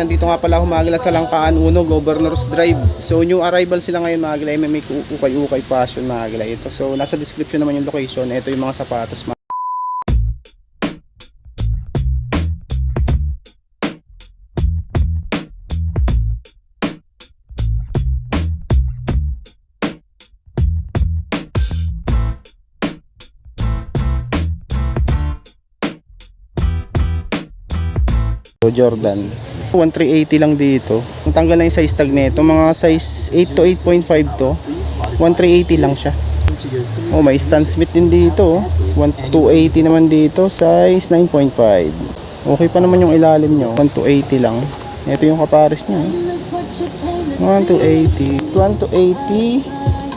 nandito nga pala ako mga gila sa Langkaan Uno, Governor's Drive. So new arrival sila ngayon mga gila, may ukay-ukay fashion mga gila ito. So nasa description naman yung location, ito yung mga sapatos. Jordan 1380 lang dito. Ang tanggal na yung size tag nito, mga size 8 to 8.5 to 1380 lang siya. Oh, may Stan Smith din dito, 1280 naman dito, size 9.5. Okay pa naman yung ilalim nyo, 1280 lang. Ito yung kapares nya, 1280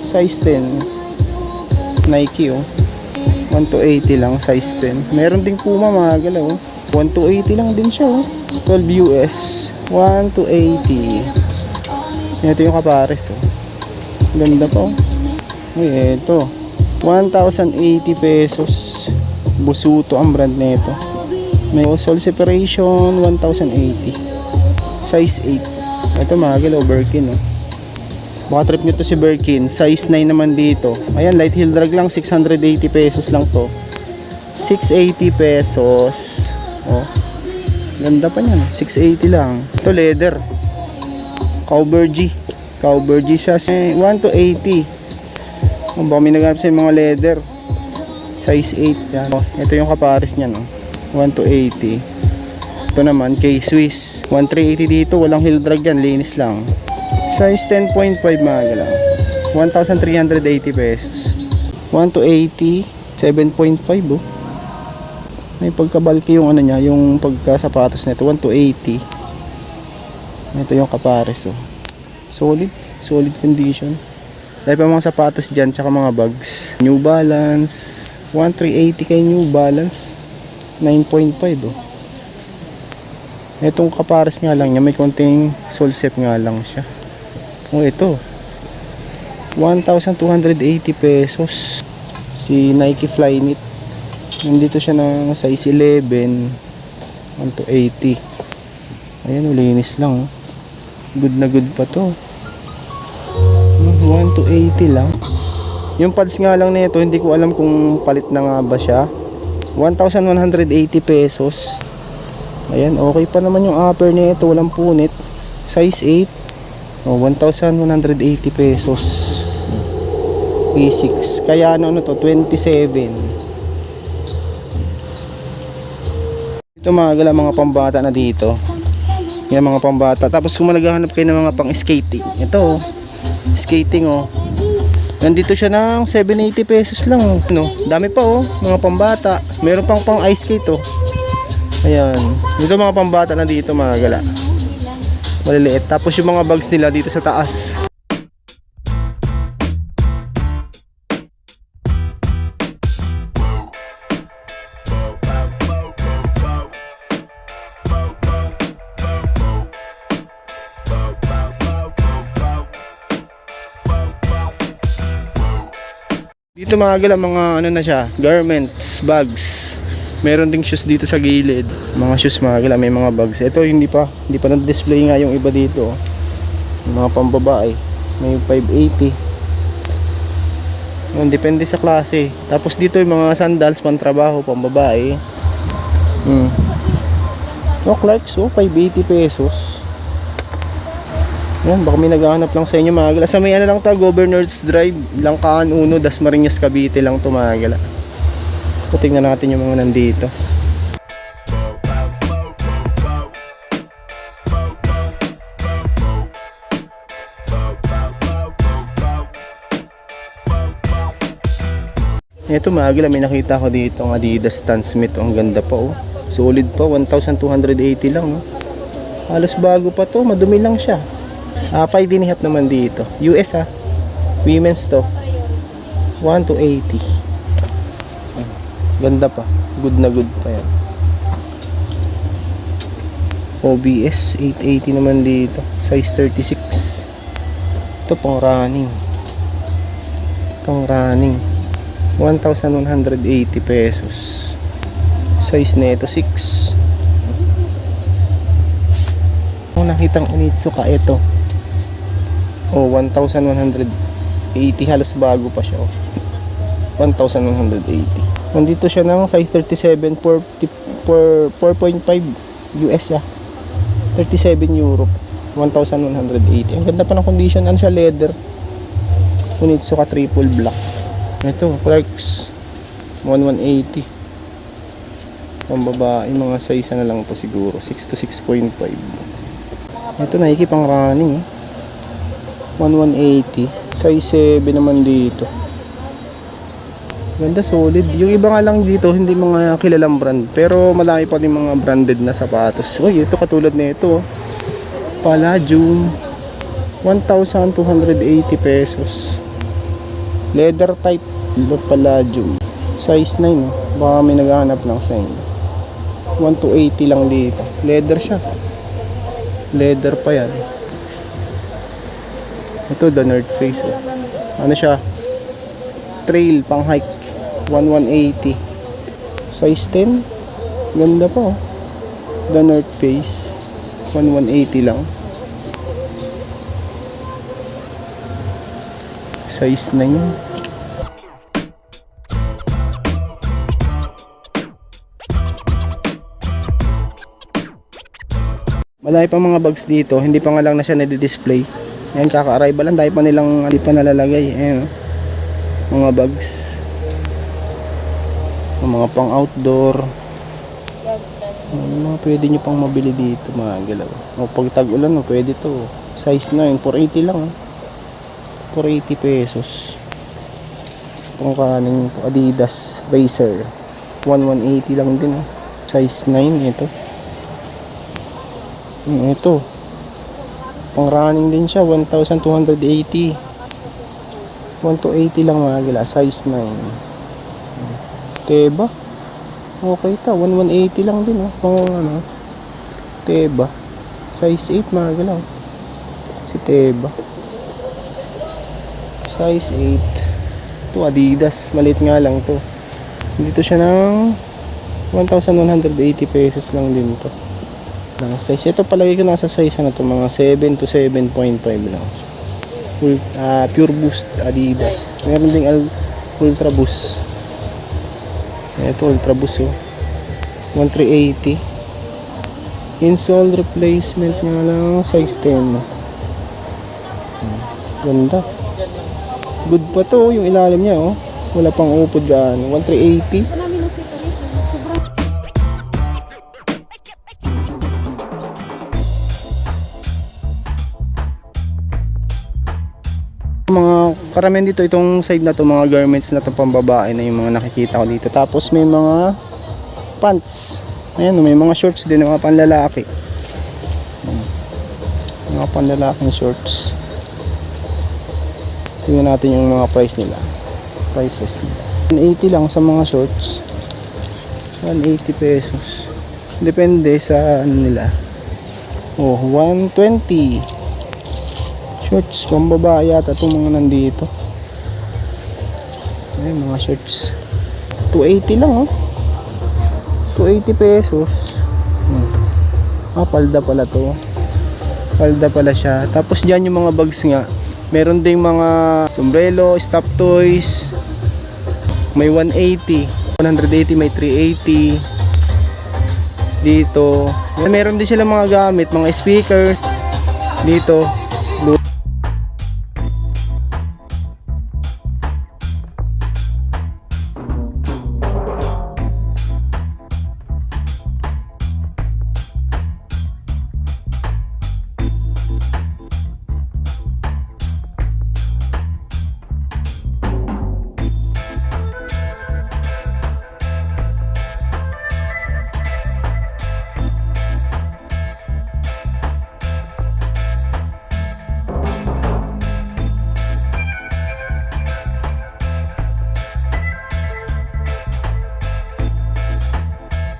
size 10 Nike. 1280 lang, size 10. Meron ding Puma mga galaw, 1280 lang din siya. 12 US 1280. Ito yung kapares. Ganda pa. Ito 1080 pesos. Busuto ang brand nito. May sole separation 1080, size 8. Ito mga galaw, Birkin. Baka trip nito si Birkin. Size 9 naman dito. Ayan, light heel drag lang, 680 pesos lang to. 680 pesos. Oh, ganda pa niyan, 680 lang. Ito leather, Cowbird siya, 1 to 80. Baka may naghanap sa mga leather, size 8 yan. Oh, ito yung kapares niya, no? 1 to 80. Ito naman K-Swiss, 1380 dito, walang heel drag yan, linis lang. Size 10.5 mga lang, 1380 pesos. 1 to 80, 7.5. Oh, may pagkabalki yung ano niya, yung pagkasapatos nito, 1 to 80. Ito yung kapares. Oh, solid condition. Dahil pa mga sapatos dyan, tsaka mga bags. New Balance 1380 kay New Balance 9.5. Oh, itong kapares nga lang niya, may konting sole set nga lang siya. Oh, ito 1280 pesos, si Nike Flyknit. Nandito siya ng size 11, 1 to 80. Ayan, linis lang. Oh, good na good pa to. 1 to 80 lang. Yung pads nga lang nito, hindi ko alam kung palit na nga ba siya. 1180 pesos. Ayan, okay pa naman yung upper nito, walang punit. Size 8. Oh, 1180 pesos. P6. Kaya ano to, 27. Ito mga gala, mga pambata na dito. Yan, mga pambata. Tapos kung naghahanap kayo ng mga pang skating, ito skating. Oh, nandito siya ng 780 pesos lang. No, dami pa. Oh, mga pambata. Meron pang ice skate. Oh, ayan, dito mga pambata na dito mga gala, maliliit. Tapos yung mga bags nila dito sa taas. Dito mga gala, mga ano na siya, garments, bags. Meron ding shoes dito sa gilid. Mga shoes mga gala, may mga bags. Ito hindi pa na-display nga yung iba dito. Mga pambabae, may 580. Yan, depende sa klase. Tapos dito yung mga sandals, pantrabaho, pambabae. Clarks, 580 pesos. Yan, baka may naghahanap lang sa inyo mga gala. Sa may ano lang to, Governor's Drive, Langkaan Uno, Dasmariñas, Cavite lang to mga gala. So, tingnan natin yung mga nandito. Ito mga gala, may nakita ko dito ang Adidas Stan Smith. Ang ganda pa. Oh, solid pa, 1280 lang. Oh, halos bago pa to, madumi lang siya. 5.5 naman dito, US women's to, 1 to 80. Ganda pa, good na good pa yan. OBS 880 naman dito, size 36. Ito pang running, 1180 pesos. Size nito 6. nakitang Onitsuka. Ito. Oh, 1,180. Halos bago pa siya. Oh. 1,180. Nandito siya ng size 37 for 4.5 US siya. 37 euro. 1,180. Ang ganda pa ng condition. Ano siya? Leather. Onitsuka triple black. Ito, Clarks. 1,180. Pang babae, mga size na lang to siguro. 6 to 6.5. Ito, Nike pang running. 1,180. Size 7 naman dito. Ganda, solid. Yung iba nga lang dito, hindi mga kilalang brand. Pero malaki pa din mga branded na sapatos. Uy, ito katulad na ito. Palladium. 1,280 pesos. Leather type. Palladium. Size 9. Baka may naghahanap ng sign. 1,280 lang dito. Leather siya. Leather pa yan. Ito, the North Face. Ano siya? Trail, pang hike. 1,180. Size 10. Ganda pa, oh. The North Face. 1,180 lang. Size 9. Malaki pa mga bags dito. Hindi pa nga lang na siya nadi-display. Yan, kaka-arrival lang. Dahil pa nilang hindi pa nalalagay. Ayan, mga bags. Mga pang outdoor. Mga pwede nyo pang mabili dito, mga galaw. O pag tag-ulan, pwede to. Size 9, 480 lang. 480 pesos. Pang kanin to, Adidas Racer. 1,180 lang din. Size 9, ito. Ito. Pang running din siya, 1,280. 1,280 lang, mga gala. Size 9. Teba. Okay ta, 1,180 lang din, oh. Pang ano, Teba. Size 8, mga galaw. Si Teba. Size 8. Ito, Adidas. Maliit nga lang to. Dito siya ng 1,180 pesos lang din to. Lang size. Ito palagi ko nasa size na to, mga 7 to 7.5 lang. Pure Boost Adidas. Meron ding Ultra Boost. Ito, Ultra Boost, oh. 1,380. Insole replacement nga lang, size 10. Ganda. Good pa to, yung ilalim niya, oh. Wala pang upod gaano. 1,380. Mga karamihan dito, itong side na to, mga garments na to pambabae na yung mga nakikita ko dito. Tapos may mga pants. Ayan, may mga shorts din, mga panlalaki. Mga panlalaking shorts. Tingnan natin yung mga price nila. Prices nila. 180 lang sa mga shorts. 180 pesos. Depende sa ano nila. Oh, 120. Shorts, pambabae yata itong mga nandito. Ayan, mga shorts. 280 lang, oh. 280 pesos. Palda pala to. Palda pala siya. Tapos dyan yung mga bags nga. Meron ding mga sombrero, stop toys. May 180. 180, may 380. Dito. Meron din sila mga gamit, mga speaker. Dito.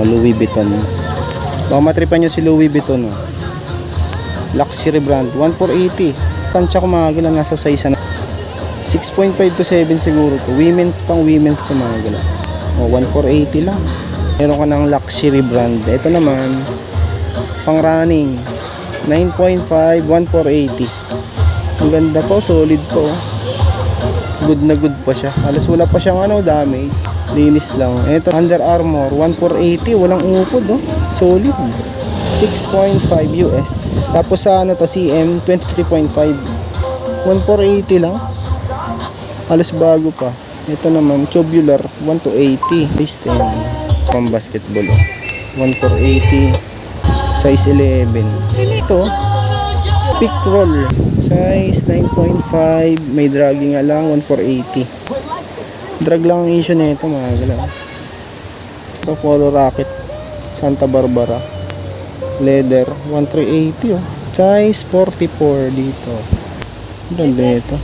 Louis Vuitton. Baka matripan nyo si Louis Vuitton, oh. Luxury brand, 1,480. Tansya ko mga gala, nasa size na 6.5 to 7 siguro to. Women's, pang women's to mga gala. O, 1,480 lang. Meron ka ng luxury brand. Ito naman, pang running. 9.5, 1,480. Ang ganda po, solid po. Good na good pa siya. Halos wala pa siyang damage. Linis lang. Ito, Under Armour, 1,480. Walang upod, oh. Solid. 6.5 US. Tapos sa to, CM, 23.5. 1,480 lang. Halos bago pa. Ito naman, Tubular, 1,280. Size 10. Pang basketball, oh. 1,480. Size 11. Ito, Pick Roll. Size 9.5. May dragging nga lang, 1,480. Drag lang ang issue na ito, mga galaw. Ito, Polo Racket, Santa Barbara. Leather, 1,380, oh. Size 44 dito. Ganda ito.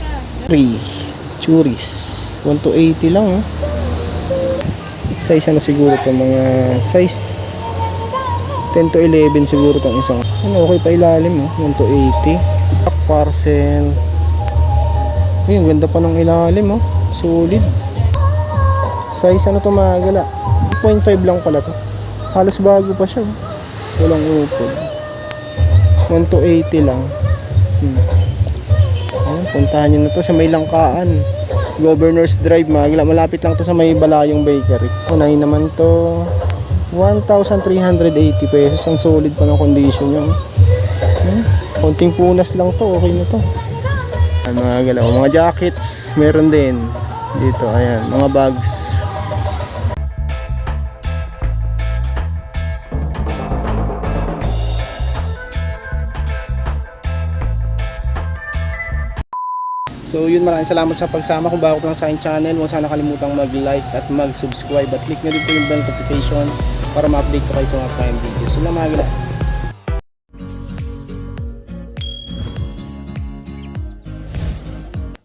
3. Churis. 1,280 lang, oh. Size ano siguro ito, mga size 10 to 11 siguro itong isang. Okay pa ilalim, oh. 1,280. Parcel. Ayun, ganda pa ng ilalim, oh. Solid. Size ano ito, mga gala. 2.5 lang pala to. Halos bago pa siya, oh. Walang upod. 1,280 lang. Ayan, puntahan nyo na to sa may Langkaan. Governor's Drive, mga malapit lang to sa may Balayong Bakery. Unahin naman to, 1,380 pesos. Ang solid pa ng condition nyo. Konting punas lang to, okay na to. Ayan, mga galaw, mga jackets meron din dito. Ayan, mga bags. So yun, maraming salamat sa pagsama. Kung bago ka lang sa aking channel, huwag sana kalimutang mag-like at mag-subscribe at click na din po yung bell notification para ma-update ko kayo sa mga prime videos. So mga gala,